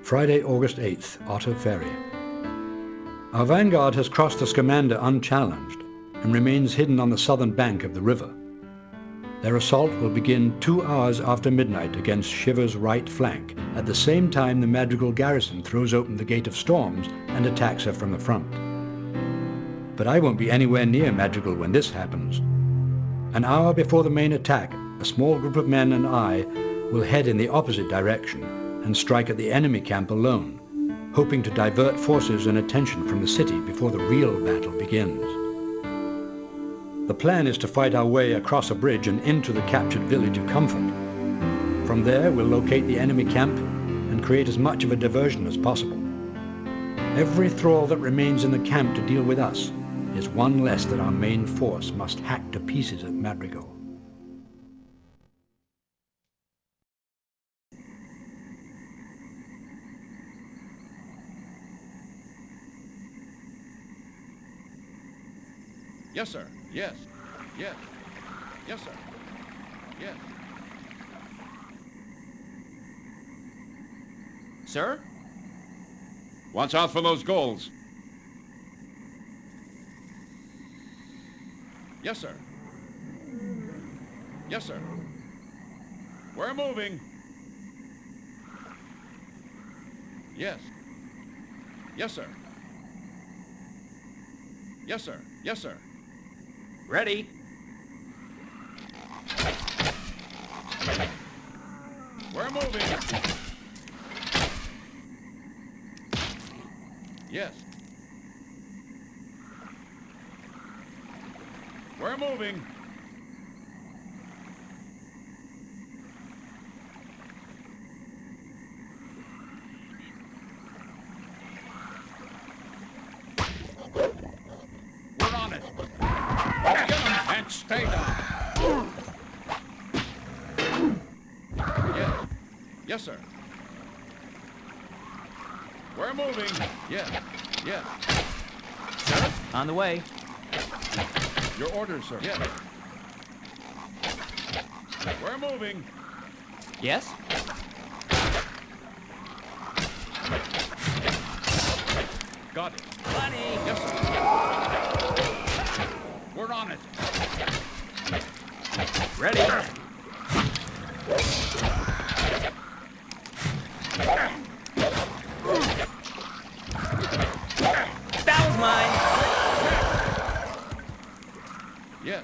Friday, August 8th, Otter Ferry. Our vanguard has crossed the Scamander unchallenged and remains hidden on the southern bank of the river. Their assault will begin 2 hours after midnight against Shiver's right flank, at the same time the Madrigal garrison throws open the Gate of Storms and attacks her from the front. But I won't be anywhere near Madrigal when this happens. An hour before the main attack, a small group of men and I will head in the opposite direction and strike at the enemy camp alone, hoping to divert forces and attention from the city before the real battle begins. The plan is to fight our way across a bridge and into the captured village of Comfort. From there, we'll locate the enemy camp and create as much of a diversion as possible. Every thrall that remains in the camp to deal with us is one less that our main force must hack to pieces at Madrigal. Yes, sir. Yes. Yes. Yes, sir. Yes. Sir? Watch out for those goals. Yes, sir. Yes, sir. We're moving. Yes. Yes, sir. Yes, sir. Yes, sir. Ready. We're moving. Yes. We're moving. We're on it. Get 'em and stay down. Yes. Yes, sir. We're moving. Yes. Yes. Sir? On the way. Your orders, sir. Yes. We're moving. Yes? Got it. Bunny! Yes, sir. We're on it. Ready. That was mine. Yes.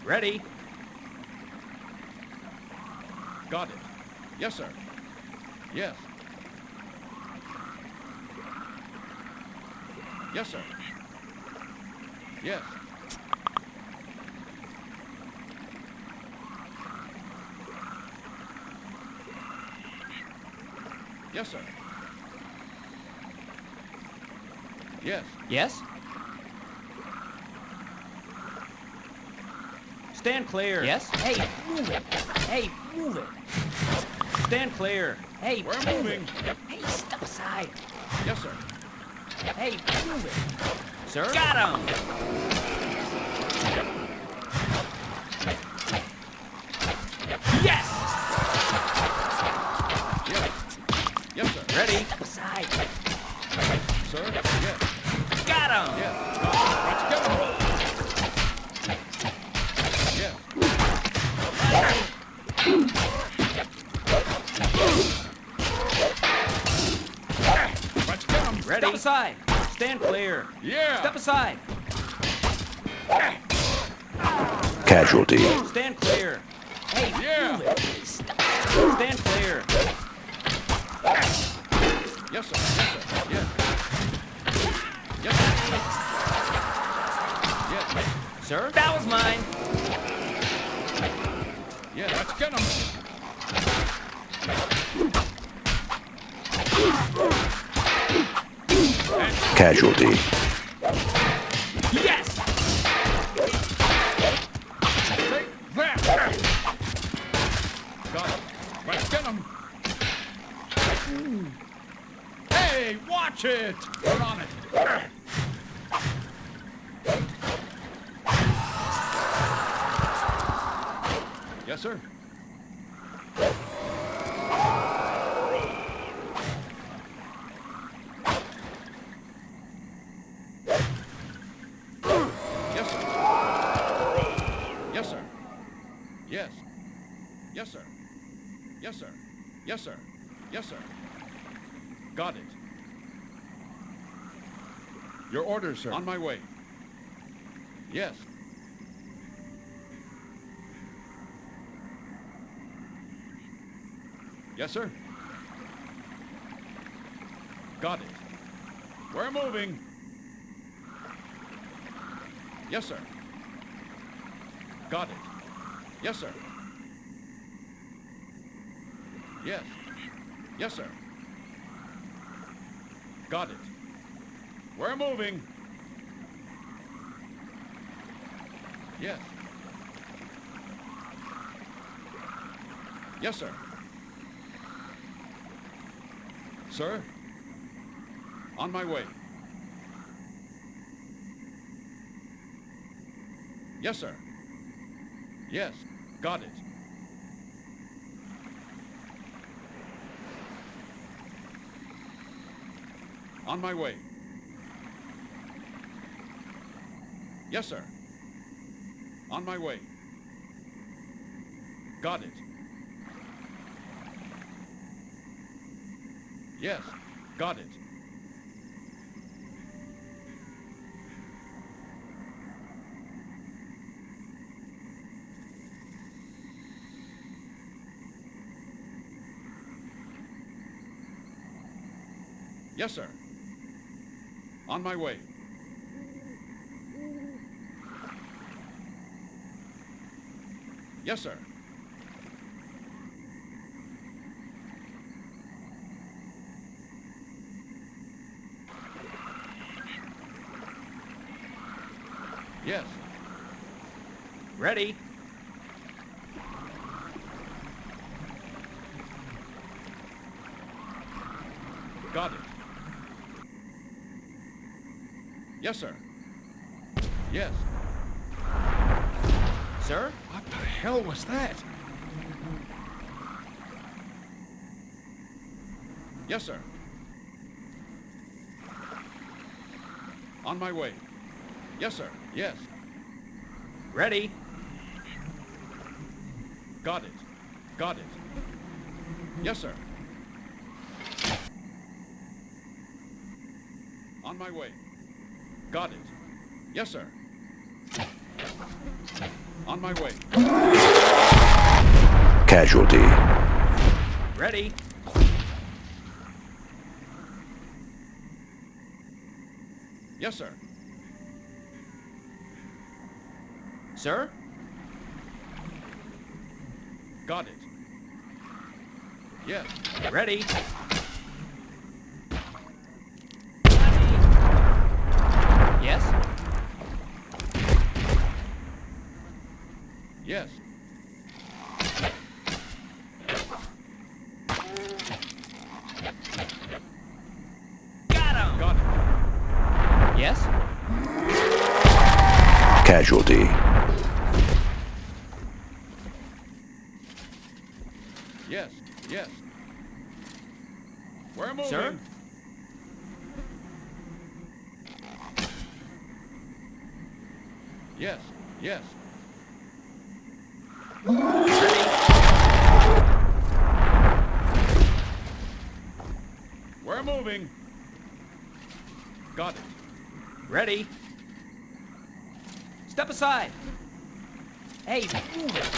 Ready. Got it. Yes, sir. Yes. Yes, sir. Yes. Yes, sir. Yes. Yes? Stand clear. Yes? Hey, move it. Hey, move it. Stand clear. Hey, We're move moving. it. Hey, step aside. Yes, sir. Hey, move it. Sir? Got him! Yes! Yes. Yes, sir. Ready? Step aside. Sir? Yes. Got him! Yes. Let's get 'em. Yes. Let's get 'em. Ready? Step aside. Stand clear. Yeah. Step aside. Casualty. Stand clear. Hey, Yeah. move it. Stand clear. Yes, sir. Yes, sir. Yes. Yes, sir. Yes. Sir? That was mine. Yeah, let's get 'em. Casualty. Yes! Take that. Got it. Let's get 'em. Hey, watch it. We're on it. Yes, sir. Yes. Yes, sir. Yes, sir. Yes, sir. Yes, sir. Got it. Your orders, sir. On my way. Yes. Yes, sir. Got it. We're moving. Yes, sir. Got it. Yes, sir. Yes. Yes, sir. Got it. We're moving. Yes. Yes, sir. Sir? On my way. Yes, sir. Yes. Got it. On my way. Yes, sir. On my way. Got it. Yes. Got it. Yes, sir. On my way. Yes, sir. Yes. Ready. Got it. Yes, sir. Yes. Sir? What the hell was that? Yes, sir. On my way. Yes, sir. Yes. Ready. Got it. Got it. Yes, sir. On my way. Got it. Yes, sir. On my way. Casualty. Ready. Yes, sir. Sir? Got it. Yes. Ready. Yes? Yes. Got him! Got it. Yes? Casualty. Yes. Yes. We're moving. Sir? Yes. Yes. We're moving. Got it. Ready. Step aside. Hey, move it.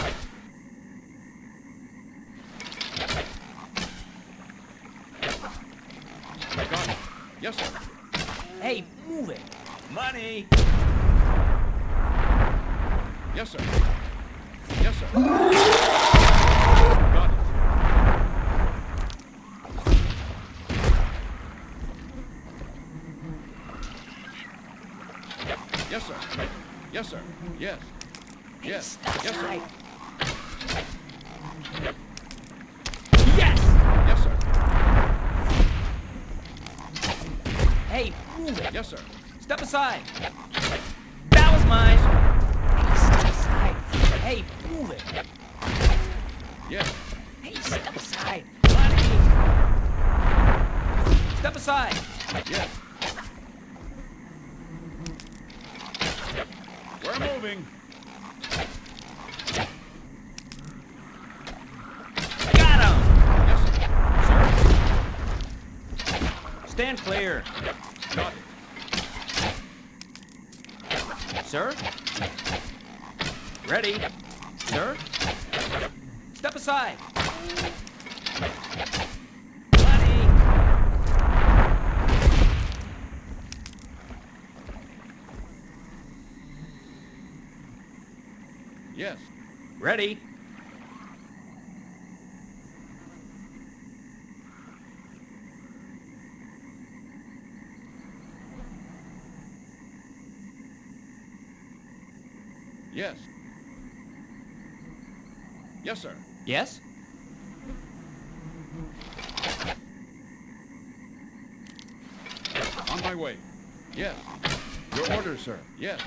Got it. Yes, sir. Hey, move it. Money. Yes, sir. Yes, sir. Got it. Yes, sir. Yes, sir. Yes. Yes. Yes, sir. Yes! Yes, sir. Hey, move it. Yes, sir. Step aside. That was mine. Hey, step aside. Hey, move it. Yes. Hey, step aside. Money. Step aside. Yes. We're moving. Stand clear. Got it. Sir? Ready? Sir? Step aside. Money. Yes. Ready? Yes. Yes, sir. Yes? On my way. Yes. Your orders, sir. Yes.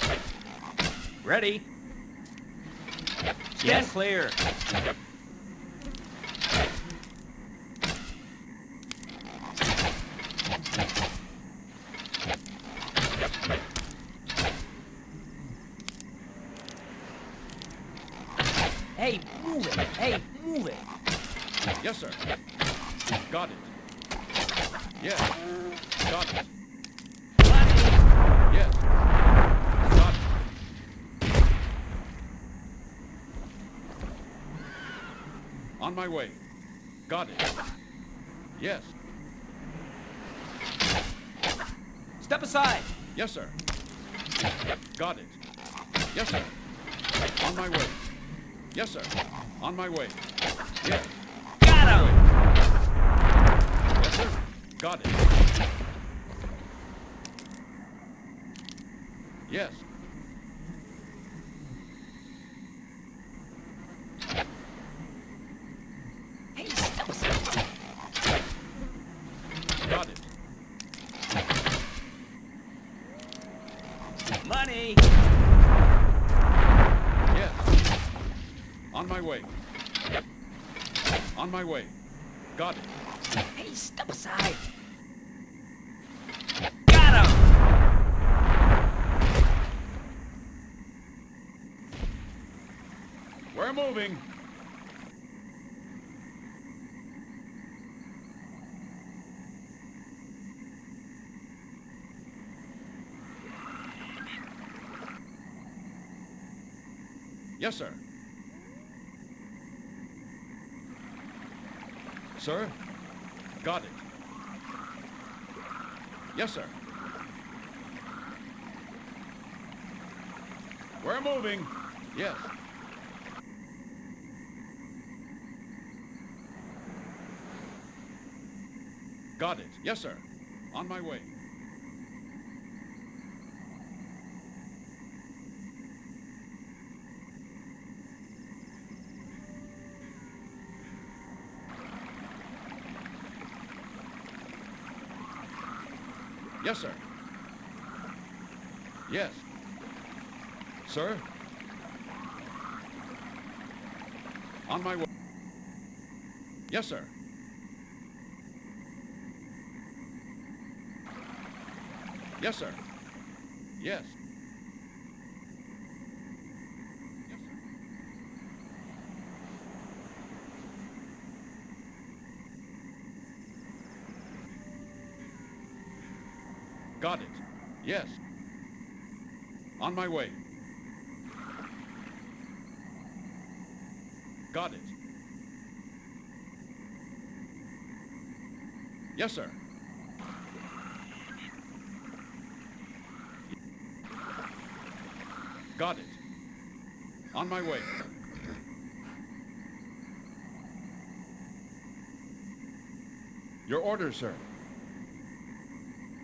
Ready? Stand Yes. clear. Hey, move it. Hey, move it. Yes, sir. Got it. Yes. Got it. Money. Yes. Got it. On my way. Got it. Yes. Step aside. Yes, sir. Got it. Yes, sir. On my way. Yes, sir. On my way. Yes. Got him. Yes, sir. Got it. Yes. Hey, step aside. Got it. Money. Yes. On my way. On my way. Got it. Hey, step aside. Got him. We're moving. Yes, sir. Sir? Got it. Yes, sir. We're moving. Yes. Got it. Yes, sir. On my way. Yes, sir. Yes. Sir? On my way. Yes, sir. Yes, sir. Yes. Yes, sir. Got it. Yes. On my way. Got it. Yes, sir. Got it. On my way. Your order, sir.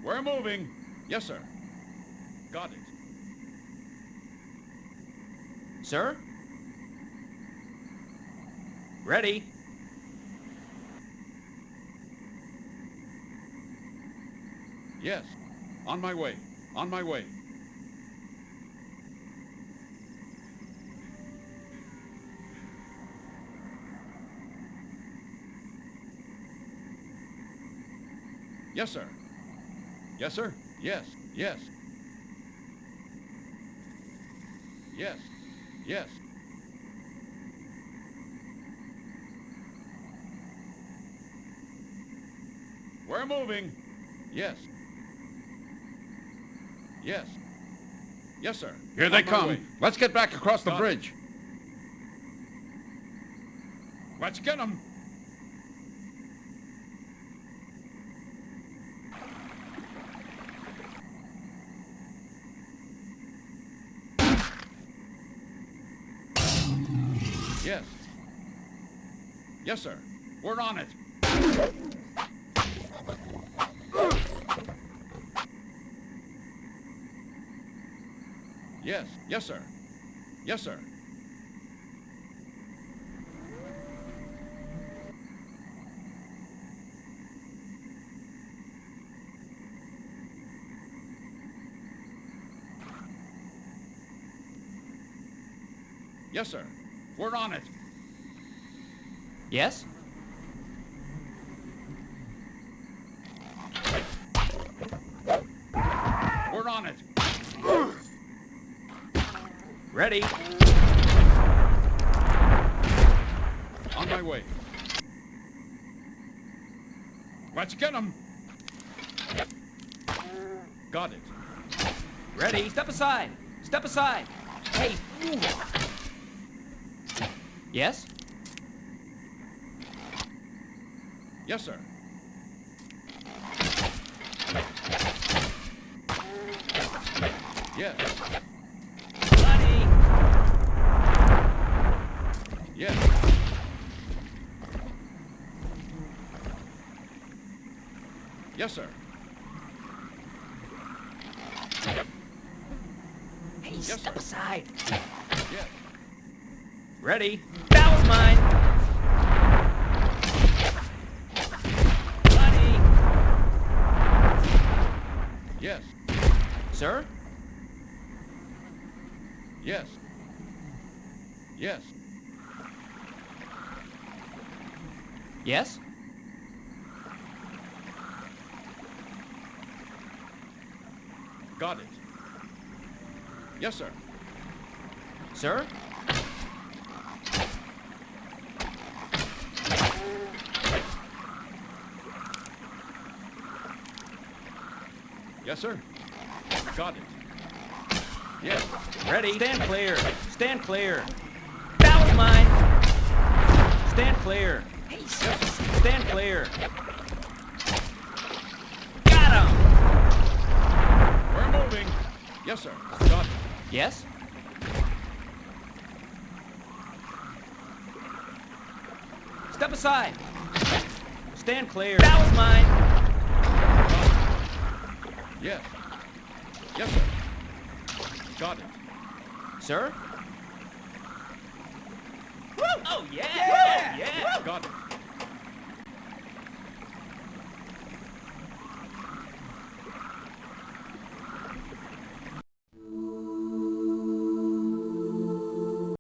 We're moving. Yes, sir. Got it. Sir? Ready? Yes. On my way. On my way. Yes, sir. Yes, sir. Yes. Yes. Yes. Yes. We're moving. Yes. Yes. Yes, sir. Here they On my way. come. Let's get back across the Got it. bridge. Let's get them. Yes. Yes, sir. We're on it. Yes. Yes, sir. Yes, sir. Yes, sir. We're on it. Yes? We're on it. Ready? On my way. Let's get them. Got it. Ready? Step aside! Step aside! Hey, move it! Yes? Yes, sir. Yes. Buddy! Yes. Yes, sir. Hey, Yes, step sir. aside! Yes. Ready? That was mine! Buddy! Yes. Sir? Yes. Yes. Yes? Got it. Yes, sir. Sir? Yes, sir. Got it. Yes. Ready? Stand clear! Stand clear! That was mine! Stand clear! Hey, stand clear! Got him! We're moving. Yes, sir. Got it. Yes? Step aside! Stand clear! That was mine! Yes. Yes, sir. Got it. Sir? Woo! Oh, yeah! Yeah! Yeah! Got it.